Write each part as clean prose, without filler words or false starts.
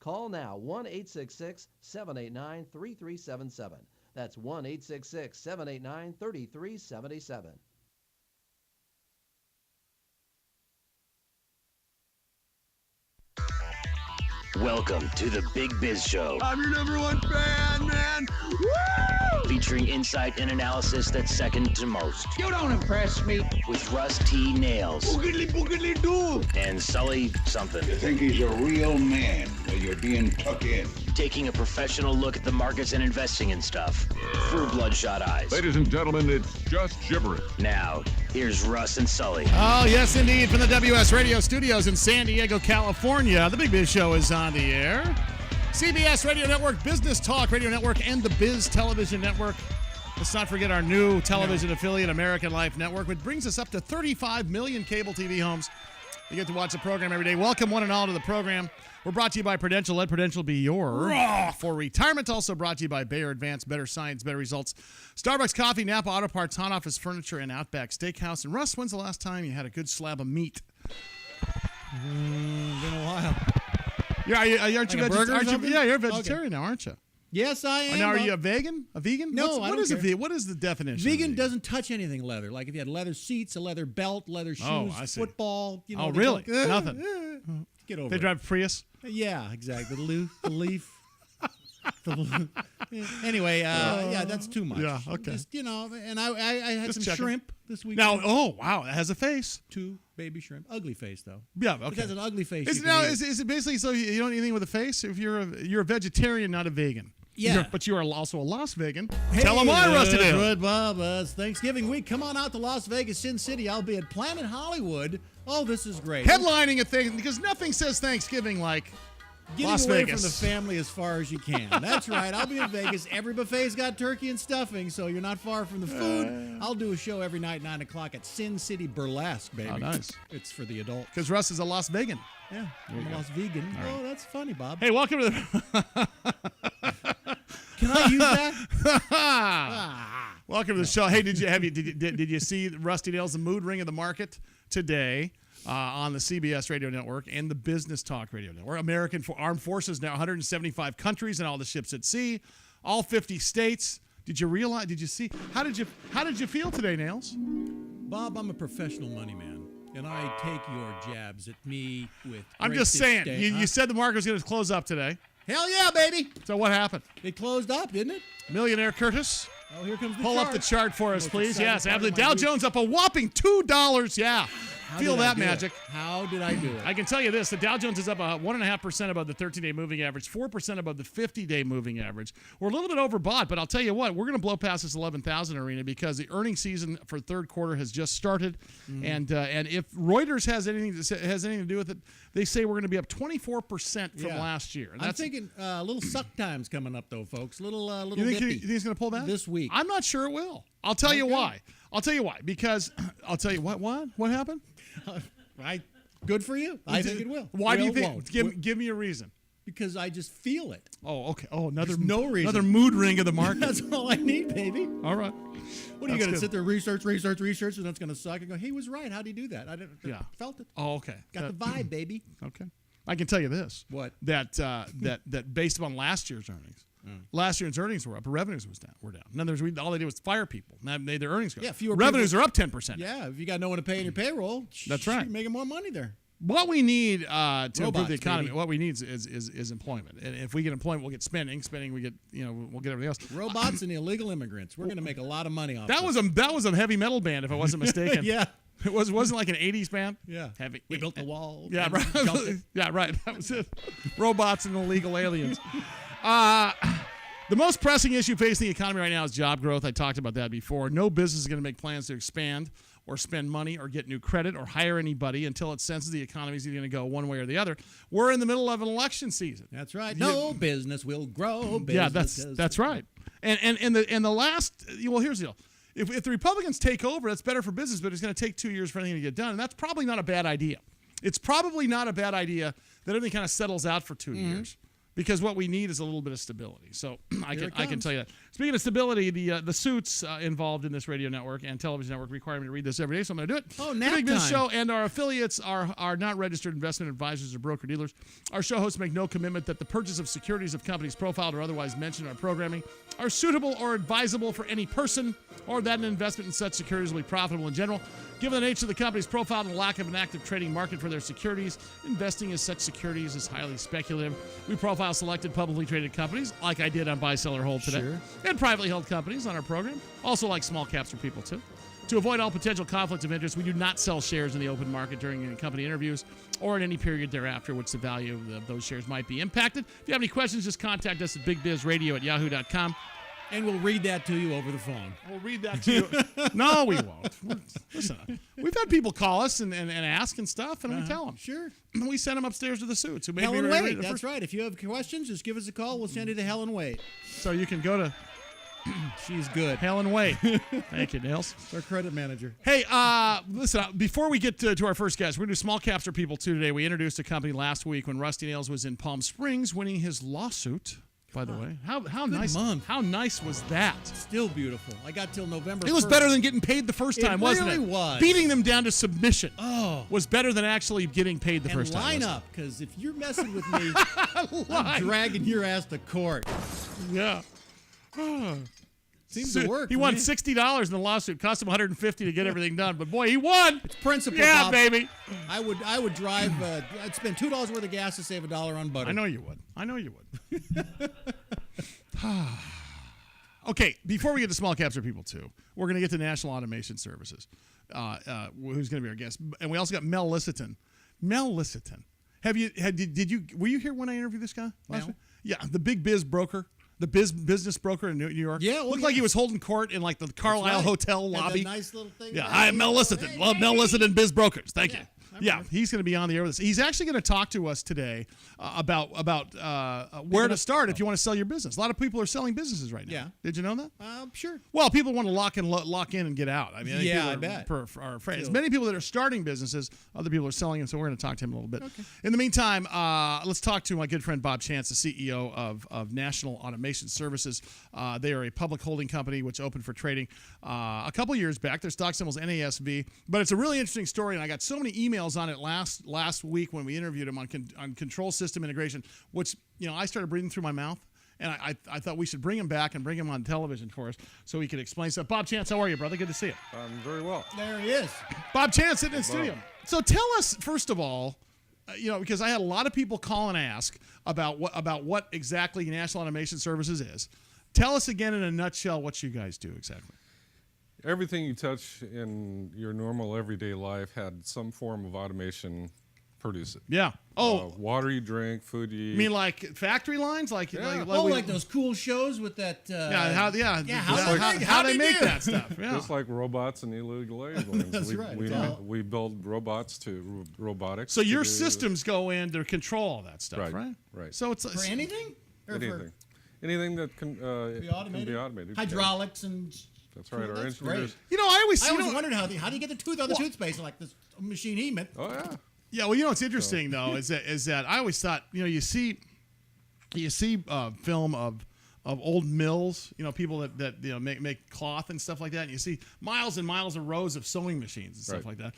Call now, 1-866-789-3377. That's 1-866-789-3377. Welcome to the Big Biz Show. I'm your number one fan, man. Woo! Featuring insight and analysis that's second to most. You don't impress me. With Russ T. Nails. Boogly boogly doo. And Sully something. You think he's a real man while you're being tucked in. Taking a professional look at the markets and investing in stuff through bloodshot eyes. Ladies and gentlemen, it's just gibberish. Now, here's Russ and Sully. Oh, yes, indeed. From the WS Radio Studios in San Diego, California, the Big Biz Show is on the air. CBS Radio Network, Business Talk Radio Network, and the Biz Television Network. Let's not forget our new television affiliate, American Life Network, which brings us up to 35 million cable TV homes. You get to watch the program every day. Welcome, one and all, to the program. We're brought to you by Prudential. Let Prudential be your for retirement. Also brought to you by Bayer Advanced, better science, better results. Starbucks Coffee, Napa Auto Parts, Hahn Office Furniture, and Outback Steakhouse. And Russ, when's the last time you had a good slab of meat? Been a while. Yeah, aren't you you're a vegetarian now, aren't you? Yes, I am. Now, are you a vegan? A vegan? No, what is the definition? Vegan doesn't touch anything leather. Like if you had leather seats, a leather belt, leather shoes, football. You know, really? Nothing. Get over it. They drive Prius? Yeah, exactly. The leaf. Anyway, yeah, that's too much. Yeah, okay. Just, and I had some shrimp this week. Now, oh, wow, it has a face. 2 baby shrimp. Ugly face, though. Yeah, okay. It has an ugly face. Is it basically so you don't eat anything with a face? If you're a vegetarian, not a vegan. Yeah. But you are also a Las Vegan. Hey, Tell them why, Rusty. Good, Bob. It's Thanksgiving week. Come on out to Las Vegas, Sin City. I'll be at Planet Hollywood. Oh, this is great. Headlining a thing, because nothing says Thanksgiving like getting Las away Vegas. from the family as far as you can. That's right. I'll be in Vegas. Every buffet's got turkey and stuffing, so you're not far from the food. I'll do a show every night, 9 o'clock at Sin City Burlesque, baby. Oh, nice. It's for the adults. Because Russ is a Las Vegan. Yeah, I'm a Las Vegan. All right. Oh, that's funny, Bob. Hey, welcome to the... Can I use that? Welcome to the show. Hey, did you see Rusty Nails, the mood ring of the market today on the CBS Radio Network and the Business Talk Radio Network? American Armed Forces now 175 countries and all the ships at sea, all 50 states. Did you realize? Did you see? How did you feel today, Nails? Bob, I'm a professional money man, and I take your jabs at me with. I'm just saying. You said the market was going to close up today. Hell yeah, baby! So what happened? It closed up, didn't it? Millionaire Curtis. Oh, here comes the Pull chart. up the chart for us, please. Yes, part of absolutely. my Dow week. Jones up a whopping $2. Yeah. Feel that magic. How did I do it? I can tell you this. The Dow Jones is up 1.5% above the 13-day moving average, 4% above the 50-day moving average. We're a little bit overbought, but I'll tell you what, we're going to blow past this 11,000 arena because the earnings season for third quarter has just started. Mm-hmm. And if Reuters has anything to do with it, they say we're going to be up 24% from last year. And I'm thinking little suck time's coming up, though, folks. Little you think dippy. he's going to pull back? This week. I'm not sure it will. I'll tell you why. Because I'll tell you what happened? Good for you. I think it will. Why do you think? Won't. Give me a reason. Because I just feel it. Oh, okay. Oh, another reason. Another mood ring of the market. That's all I need, baby. All right. What are you going to sit there, research, and that's going to suck? And go, he was right. How'd he do that? I felt it. Oh, okay. Got the vibe, baby. Okay. I can tell you this. What? That based upon last year's earnings, last year's earnings were up, but revenues were down. In other words, all they did was fire people. And that made their earnings go. Yeah, fewer revenues people. are up 10%. Yeah, if you got no one to pay in your payroll, that's right. You're making more money there. What we need to improve the economy, baby. What we need is employment. And if we get employment, we'll get spending. Spending, we get we'll get everything else. Robots and illegal immigrants. We're going to make a lot of money off that. That was a heavy metal band, if I wasn't mistaken. Yeah. It wasn't like an 80s band. Yeah. Heavy. We built the wall. Yeah, right. Yeah, right. That was it. Robots and illegal aliens. The most pressing issue facing the economy right now is job growth. I talked about that before. No business is going to make plans to expand or spend money or get new credit or hire anybody until it senses the economy is either going to go one way or the other. We're in the middle of an election season. That's right. No business will grow. Yeah, that's right. And the last, well, here's the deal. If the Republicans take over, that's better for business, but it's going to take 2 years for anything to get done. And that's probably not a bad idea. It's probably not a bad idea that everything kind of settles out for 2 years. because what we need is a little bit of stability. So I Here it can comes. tell you that. Speaking of stability, the suits involved in this radio network and television network require me to read this every day, so I'm going to do it. Oh, The nap Big Biz time. Show and our affiliates are not registered investment advisors or broker-dealers. Our show hosts make no commitment that the purchase of securities of companies profiled or otherwise mentioned in our programming are suitable or advisable for any person, or that an investment in such securities will be profitable in general. Given the nature of the companies profiled and the lack of an active trading market for their securities, investing in such securities is highly speculative. We profile selected publicly traded companies, like I did on Buy, Sell, or Hold today, Sure. and privately held companies on our program, also like small caps for people too. To avoid all potential conflicts of interest, we do not sell shares in the open market during any company interviews or in any period thereafter, which the value of those shares might be impacted. If you have any questions, just contact us at bigbizradio@yahoo.com. And we'll read that to you over the phone. We'll read that to you. No, we won't. Listen, we've had people call us and ask and stuff, and we tell them. Sure. We send them upstairs to the suits. Who Helen Wade. That's right. If you have questions, just give us a call. We'll send you to Helen Wade. So you can go to She's good. Helen Wade. Thank you, Nils. It's our credit manager. Hey, listen, before we get to our first guest, we're going to do small caps for people too today. We introduced a company last week when Rusty Nails was in Palm Springs winning his lawsuit. By the way, how nice month. How nice was that? Still beautiful. I got till November. It was 1st. better than getting paid the first time, wasn't it? really was. Beating them down to submission Oh. was better than actually getting paid the And first time. line wasn't up, because if you're messing with me, it? I'm Line. dragging your ass to court. Yeah. Seems to work. He for won me. $60 in the lawsuit. Cost him $150 to get everything done, but boy, he won. Principle. Yeah, Bob. baby. I would drive. I'd spend $2 worth of gas to save $1 on butter. I know you would. Okay, before we get to small caps for people too, we're going to get to National Automation Services, who's going to be our guest, and we also got Mel Lissiton. Mel Lissiton, were you here when I interviewed this guy last No. week? Yeah, the big biz broker, the business broker in New York. Yeah, looked like he was holding court in like the Carlisle right. Hotel Had that lobby. nice little thing. Yeah, right hi, here. Mel Lissiton. Hey, Love Mel hey. Lissiton, Biz Brokers. Thank you. I Yeah, remember. he's going to be on the air with us. He's actually going to talk to us today about where to start if you want to sell your business. A lot of people are selling businesses right now. Yeah. Did you know that? Sure. Well, people want to lock in and get out. I mean, think Yeah, people I are- bet. Are afraid. As Still. many people that are starting businesses, other people are selling them. So we're going to talk to him a little bit. Okay. In the meantime, let's talk to my good friend Bob Chance, the CEO of National Automation Services. They are a public holding company which opened for trading a couple years back. Their stock symbol is NASV, but it's a really interesting story, and I got so many emails on it last week when we interviewed him on control system integration, which I started breathing through my mouth. And I thought we should bring him back and bring him on television for us so he could explain stuff. Bob Chance, how are you, brother? Good to see you. I'm very well. There he is. Bob Chance sitting in the studio. So tell us, first of all, because I had a lot of people call and ask about what exactly National Automation Services is. Tell us again in a nutshell what you guys do exactly. Everything you touch in your normal everyday life had some form of automation produce it. Yeah. Water you drink, food you eat. You mean like factory lines? Like Like those cool shows with that. How they make do? that stuff. Yeah. Just like robots and illegal aliens. That's right. We build robots to robotics. So to your do- systems go in to control all that stuff, right? Right. So it's For anything? Or Anything. Anything that can be automated? Can be automated. Hydraulics and. That's right. Our That's engineers. great. I always I always wondered how do you get the tooth on the toothpaste like this machine he meant. Oh yeah. Yeah, well, what's interesting though is that I always thought you see film of old mills, people that make cloth and stuff like that, and you see miles and miles of rows of sewing machines and stuff like that,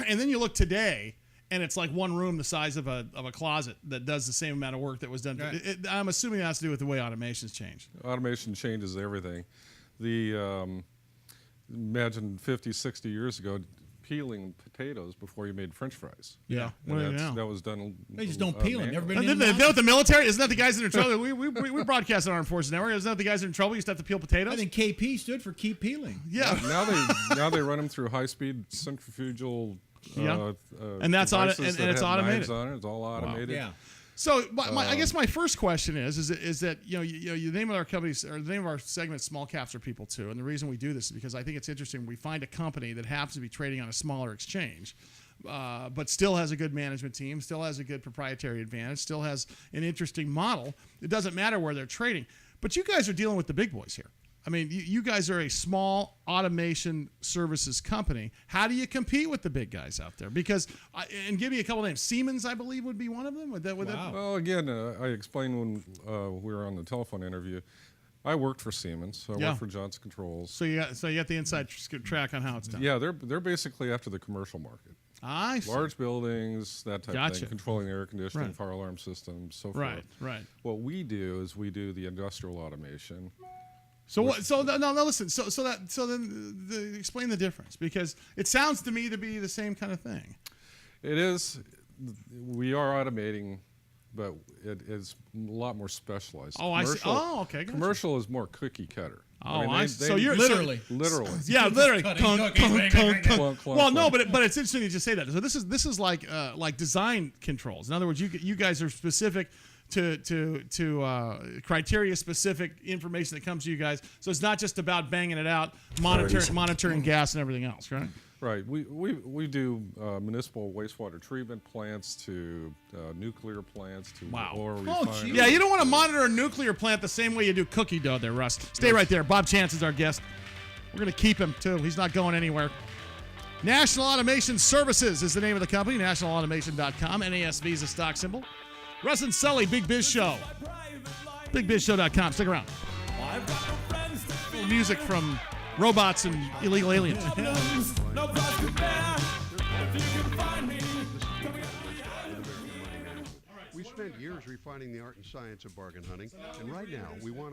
and then you look today, and it's like one room the size of a closet that does the same amount of work that was done. Right. I'm assuming that has to do with the way automation's changed. Automation changes everything. Imagine 50, 60 years ago, peeling potatoes before you made French fries. Yeah, And that was done. They just don't peel them. Never been Isn't in that the military? Isn't that the guys that are in trouble? we broadcast on Armed Forces Network. Isn't that the guys that are in trouble used to have to peel potatoes? I think KP stood for keep peeling. Yeah. Now they run them through high-speed centrifugal. And that's devices and that it's have automated. knives on it. It's all automated. Yeah. So, I guess my first question is that the name of our companies or the name of our segment is Small Caps for People Too, and the reason we do this is because I think it's interesting. We find a company that happens to be trading on a smaller exchange, but still has a good management team, still has a good proprietary advantage, still has an interesting model. It doesn't matter where they're trading, but you guys are dealing with the big boys here. I mean, you guys are a small automation services company. How do you compete with the big guys out there? Because, and give me a couple names. Siemens, I believe, would be one of them. Would that? Well, again, I explained when we were on the telephone interview. I worked for Siemens, so I worked for Johnson Controls. So you got the inside track on how it's done. Yeah, they're basically after the commercial market. I see. Large buildings, that type of thing, controlling air conditioning, fire alarm systems, so forth. Right. What we do is we do the industrial automation. So what? So no. Listen. So then explain the difference, because it sounds to me to be the same kind of thing. It is. We are automating, but it is a lot more specialized. Oh, I see. Oh, okay. Gotcha. Commercial is more cookie cutter. Oh, so you're literally. Yeah, literally. Well, no, but it's interesting you just say that. So this is like design controls. In other words, you guys are specific to criteria specific information that comes to you guys. So it's not just about banging it out, monitoring gas and everything else, right? Right. We do municipal wastewater treatment plants to nuclear plants to oil refineries. Yeah, you don't want to monitor a nuclear plant the same way you do cookie dough there, Russ. Stay right there. Bob Chance is our guest. We're going to keep him, too. He's not going anywhere. National Automation Services is the name of the company, nationalautomation.com. NASV is a stock symbol. Russ and Sully, Big Biz Show. BigBizShow.com. Stick around. Music from robots and illegal aliens. We spent years refining the art and science of bargain hunting, and right now we want to